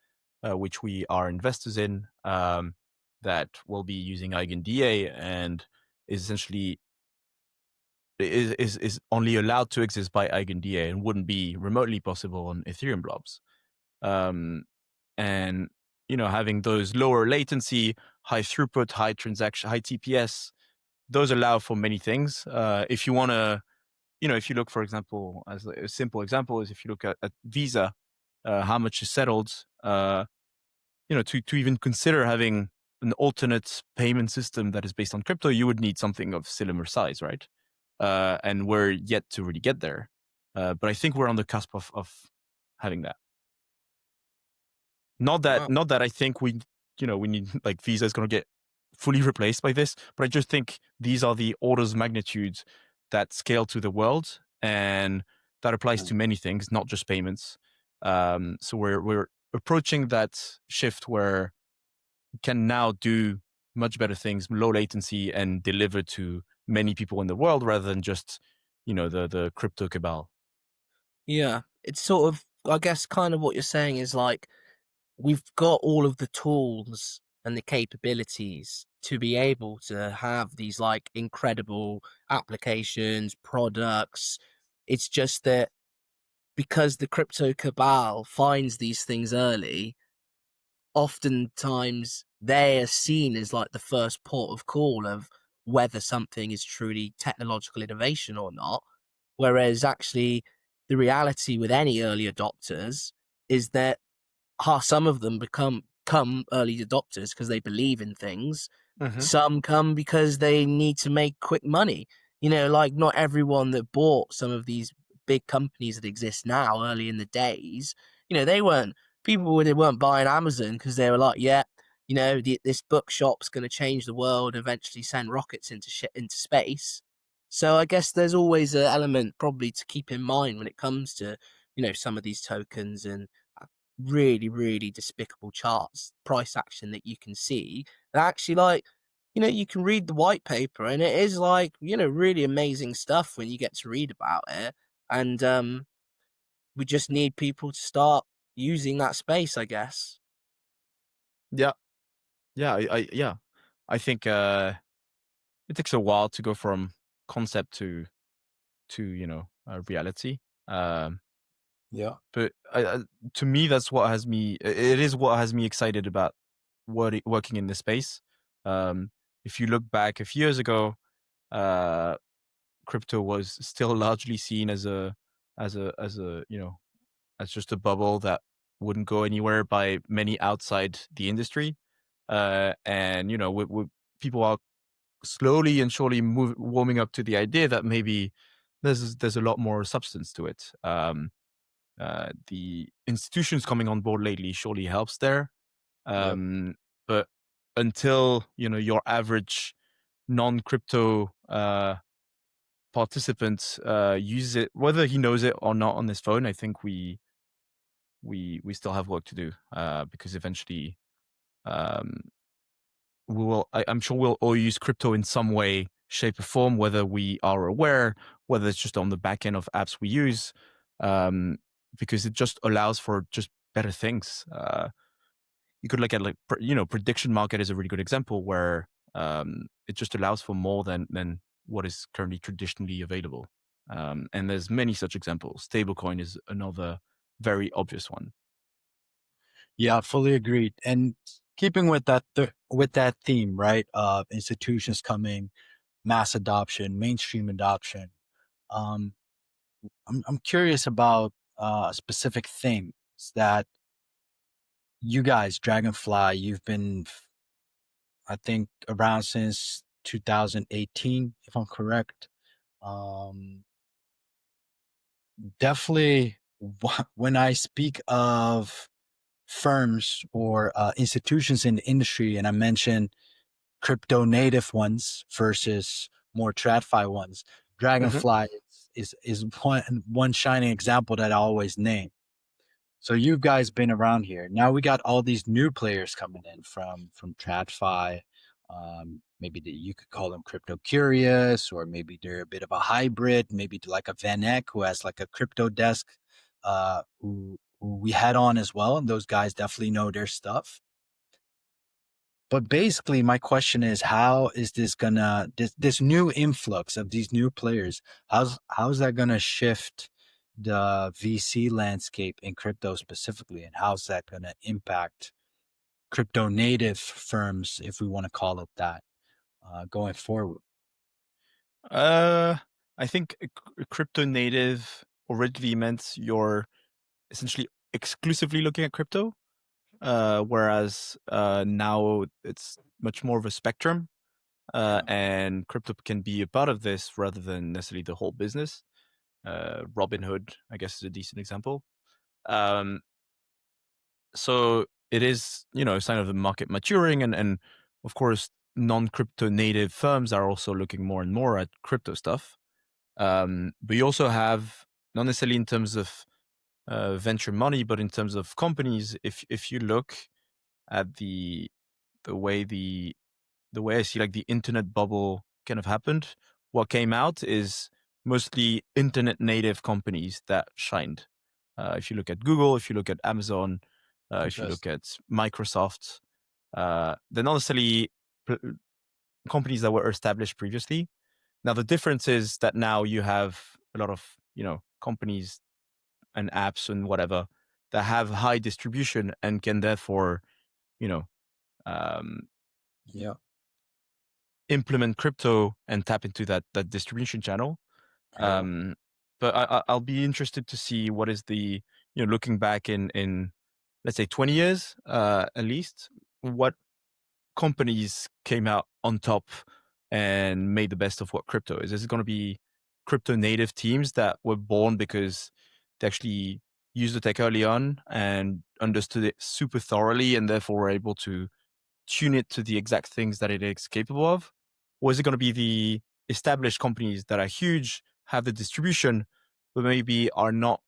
which we are investors in, that will be using EigenDA and is essentially is only allowed to exist by EigenDA and wouldn't be remotely possible on Ethereum blobs. And having those lower latency, high throughput, high transaction, high TPS, those allow for many things. If you want to, if you look, for example, as a simple example is if you look at Visa, how much is settled, to even consider having an alternate payment system that is based on crypto, you would need something of similar size, right? And we're yet to really get there. But I think we're on the cusp of having that. Not that I think we need like Visa is going to get fully replaced by this, but I just think these are the orders of magnitudes that scale to the world, and that applies to many things, not just payments. So we're approaching that shift where we can now do much better things, low latency, and deliver to many people in the world rather than just the crypto cabal. Yeah, it's sort of, I guess, kind of what you're saying is like, we've got all of the tools and the capabilities to be able to have these like incredible applications, products. It's just that because the crypto cabal finds these things early, oftentimes they are seen as like the first port of call of whether something is truly technological innovation or not. Whereas actually, the reality with any early adopters is that some of them come early adopters because they believe in things. Mm-hmm. Some come because they need to make quick money. Like not everyone that bought some of these big companies that exist now early in the days, they weren't buying Amazon because they were like, yeah, this bookshop's going to change the world, eventually send rockets into space. So I guess there's always an element probably to keep in mind when it comes to, some of these tokens and really, really despicable charts, price action that you can see. And actually, like, you can read the white paper and it is like, really amazing stuff when you get to read about it. And we just need people to start using that space, I guess. Yeah. I think it takes a while to go from concept to reality. Yeah. But to me, that's what has me. It is what has me excited about working in this space. If you look back a few years ago, crypto was still largely seen as as just a bubble that wouldn't go anywhere by many outside the industry. And people are slowly and surely warming up to the idea that maybe there's a lot more substance to it. The institutions coming on board lately surely helps there. But until your average non-crypto participant uses it, whether he knows it or not on his phone, I think we still have work to do because eventually I'm sure we'll all use crypto in some way, shape, or form, whether we are aware, whether it's just on the back end of apps we use, because it just allows for just better things. You could look at prediction market is a really good example where it just allows for more than what is currently traditionally available. And there's many such examples. Stablecoin is another very obvious one. Yeah, fully agreed. And keeping with that theme, right? Of institutions coming, mass adoption, mainstream adoption. Um, I'm curious about specific things that you guys, Dragonfly, you've been, I think, around since 2018, if I'm correct. Um, Definitely, when I speak of firms or institutions in the industry, and I mention crypto native ones versus more TradFi ones, Mm-hmm. Dragonfly is one shining example that I always name. So you guys been around here. Now we got all these new players coming in from TradFi. Maybe you could call them crypto curious, or maybe they're a bit of a hybrid. Maybe like a Van Eck who has like a crypto desk, who we had on as well, and those guys definitely know their stuff. But basically, my question is, how is this new influx of these new players? How's that gonna shift the VC landscape in crypto specifically, and how's that gonna impact crypto native firms, if we want to call it that, going forward? I think crypto native originally meant you're essentially exclusively looking at crypto, whereas now it's much more of a spectrum, and crypto can be a part of this rather than necessarily the whole business. Robinhood, I guess, is a decent example. Um, so it is, a sign of the market maturing, and of course, non-crypto native firms are also looking more and more at crypto stuff. But you also have, not necessarily in terms of venture money, but in terms of companies. If you look at the way the way I see like the internet bubble kind of happened, what came out is mostly internet native companies that shined. If you look at Google, if you look at Amazon, if you look Interesting. at Microsoft, they're not necessarily companies that were established previously. Now the difference is that now you have a lot of companies and apps and whatever that have high distribution and can therefore you know um, Yeah. implement crypto and tap into that distribution channel. Yeah. Um, but I'll be interested to see what is the looking back in let's say 20 years at least, what companies came out on top and made the best of what crypto is. Is it going to be crypto native teams that were born because they actually used the tech early on and understood it super thoroughly and therefore were able to tune it to the exact things that it is capable of? Or is it going to be the established companies that are huge, have the distribution, but maybe are not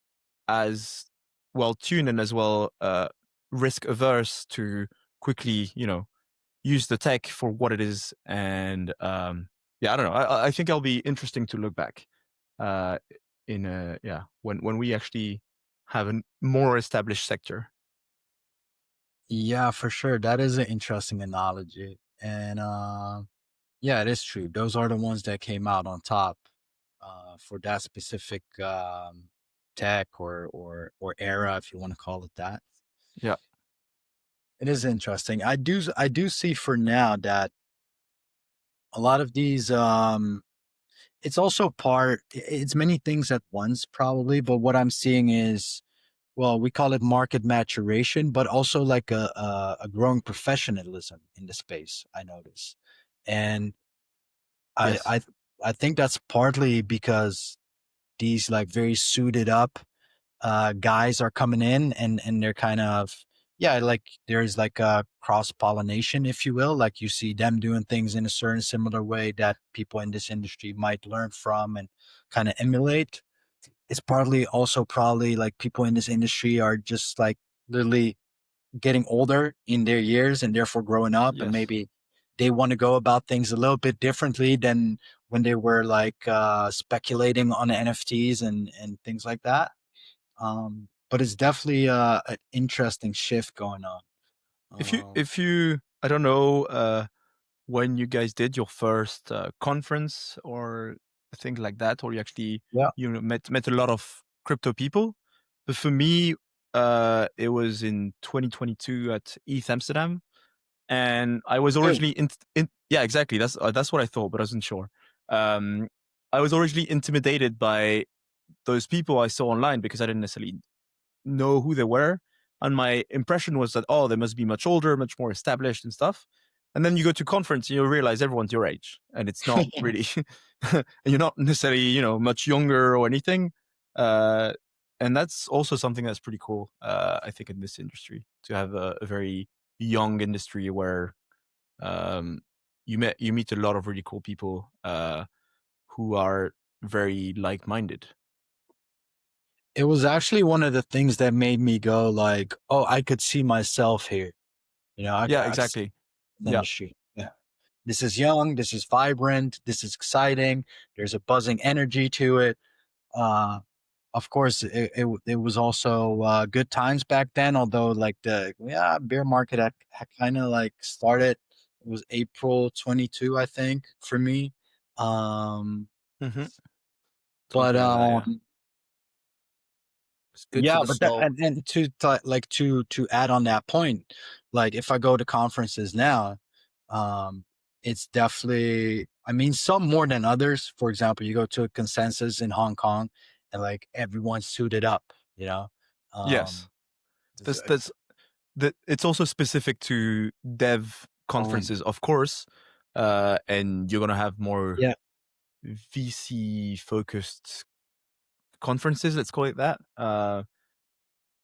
as well tuned and as well risk averse to quickly, use the tech for what it is? And yeah, I don't know. I think it'll be interesting to look back uh, in when we actually have a more established sector. Yeah, for sure. That is an interesting analogy. And yeah, it is true. Those are the ones that came out on top for that specific tech or era, if you want to call it that. Yeah. It is interesting. I do see for now that a lot of these it's also it's many things at once probably, but what I'm seeing is, well, we call it market maturation, but also like a growing professionalism in the space, I notice. And I Yes. I I think that's partly because these like very suited up guys are coming in, and they're kind of, yeah, like there's like a cross pollination, if you will. Like you see them doing things in a certain similar way that people in this industry might learn from and kind of emulate. It's partly also probably like people in this industry are just like literally getting older in their years and therefore growing up, and Yes. maybe they want to go about things a little bit differently than when they were like speculating on NFTs and things like that. But it's definitely an interesting shift going on. If you Um, if you I don't know when you guys did your first conference or things like that, or you actually met a lot of crypto people. But for me, it was in 2022 at ETH Amsterdam, and I was originally yeah, exactly. That's what I thought, but I wasn't sure. I was originally intimidated by those people I saw online because I didn't necessarily know who they were. And my impression was that, oh, they must be much older, much more established and stuff. And then you go to conference and you realize everyone's your age, and it's not really, and you're not necessarily, much younger or anything. And that's also something that's pretty cool, I think, in this industry, to have a very young industry where you meet a lot of really cool people who are very like-minded. It was actually one of the things that made me go like, oh, I could see myself here. Yeah, exactly. Industry. Yeah. This is young. This is vibrant. This is exciting. There's a buzzing energy to it. Of course, it was also good times back then. Although, like the bear market had kind of like started. It was April 22, I think, for me. Mm-hmm. But it's good for the but soul. and to add on that point, like if I go to conferences now, it's definitely, I mean, some more than others. For example, you go to a consensus in Hong Kong and like everyone's suited up, yes. It's also specific to dev conferences, of course, and you're gonna have more VC focused conferences. Let's call it that.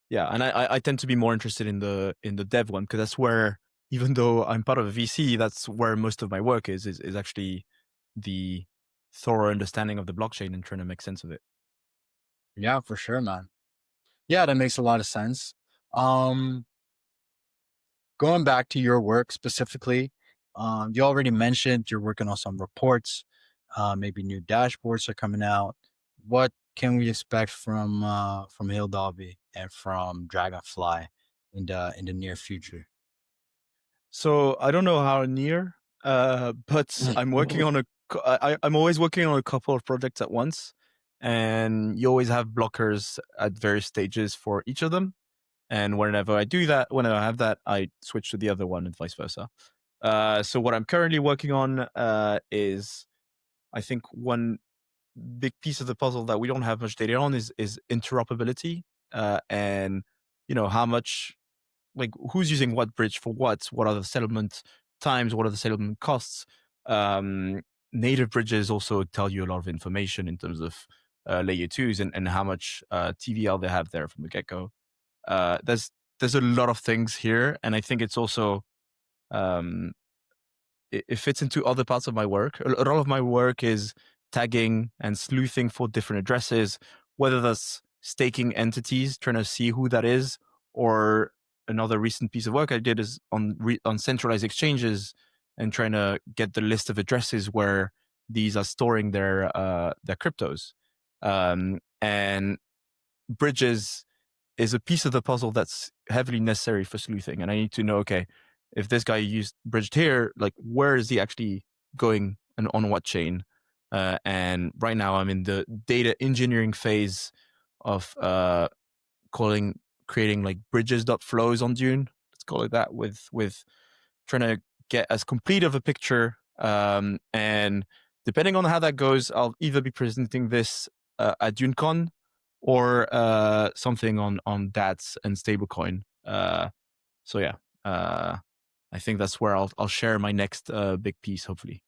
Yeah, and I tend to be more interested in the dev one, because that's where, even though I'm part of a VC, that's where most of my work is actually the thorough understanding of the blockchain and trying to make sense of it. Yeah, for sure, man. Yeah, that makes a lot of sense. Going back to your work specifically, you already mentioned you're working on some reports. Maybe new dashboards are coming out. What can we expect from Hildobby and from Dragonfly in the near future? So I don't know how near, but I'm working on I'm always working on a couple of projects at once, and you always have blockers at various stages for each of them. And whenever I have that, I switch to the other one and vice versa. So what I'm currently working on is, I think, one big piece of the puzzle that we don't have much data on is interoperability, and how much, like, who's using what bridge for what are the settlement times, what are the settlement costs. Native bridges also tell you a lot of information in terms of layer twos and how much TVL they have there from the get-go. There's a lot of things here, and I think it's also um, it fits into other parts of my work. A lot of my work is tagging and sleuthing for different addresses, whether that's staking entities, trying to see who that is, or another recent piece of work I did is on centralized exchanges and trying to get the list of addresses where these are storing their cryptos. And bridges is a piece of the puzzle that's heavily necessary for sleuthing. And I need to know, okay, if this guy used bridged here, like, where is he actually going and on what chain? And right now I'm in the data engineering phase of creating like bridges.flows on Dune. Let's call it that, with trying to get as complete of a picture. And depending on how that goes, I'll either be presenting this at DuneCon or something on DATS and stablecoin. So yeah, I think that's where I'll share my next big piece, hopefully.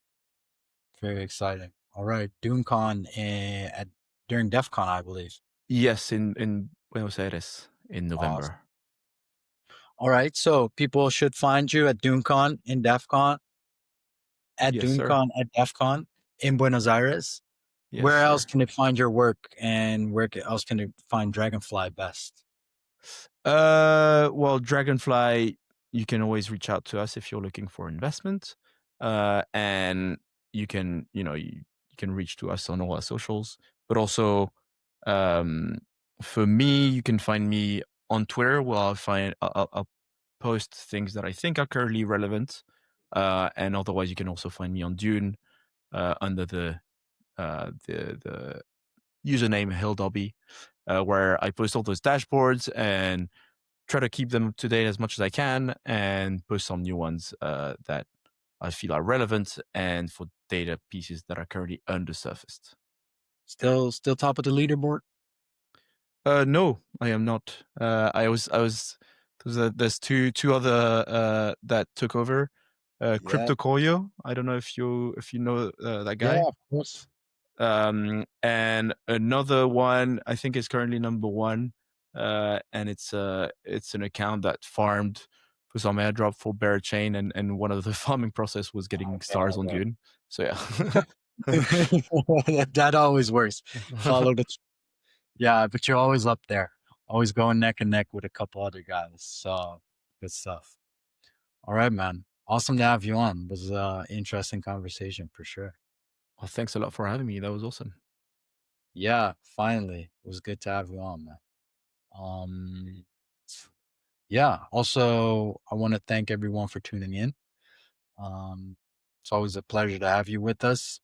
Very exciting. All right, DuneCon during DEF CON, I believe. Yes, in Buenos Aires in November. Awesome. All right, so people should find you at DuneCon in DEF CON, at Yes, DuneCon at DEF CON in Buenos Aires. Yes, where sir. else can they find your work, and where else can they find Dragonfly best? Well, Dragonfly, you can always reach out to us if you're looking for investment, and you can reach to us on all our socials. But also, for me, you can find me on Twitter, where I'll post things that I think are currently relevant. And otherwise, you can also find me on Dune under the username Hildobby, where I post all those dashboards and try to keep them up to date as much as I can, and post some new ones that I feel are relevant and for data pieces that are currently undersurfaced. Still top of the leaderboard? No, I am not. I was. There's two other that took over. Crypto Koyo. I don't know if you know that guy. Yeah, of course. And another one I think is currently number one, and it's an account that farmed for some airdrop for Bear Chain, and one of the farming process was getting stars on Dune. So yeah. That always works. Follow the yeah, but you're always up there, always going neck and neck with a couple other guys. So good stuff. All right, man. Awesome to have you on. It was an interesting conversation for sure. Well, thanks a lot for having me. That was awesome. Yeah, finally. It was good to have you on, man. Yeah, also I want to thank everyone for tuning in. It's always a pleasure to have you with us.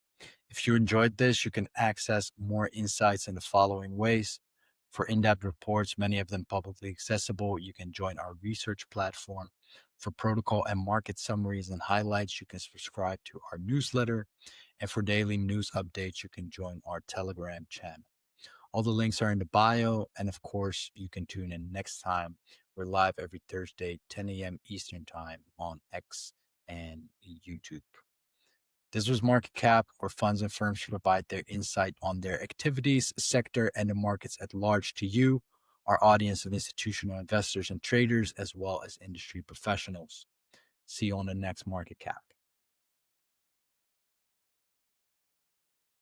If you enjoyed this, you can access more insights in the following ways. For in-depth reports, many of them publicly accessible, you can join our research platform. For protocol and market summaries and highlights, you can subscribe to our newsletter. And for daily news updates, you can join our Telegram channel. All the links are in the bio. And of course, you can tune in next time. We're live every Thursday, 10 a.m. Eastern Time on X and YouTube. This was Market Cap, where funds and firms provide their insight on their activities, sector, and the markets at large to you, our audience of institutional investors and traders, as well as industry professionals. See you on the next Market Cap.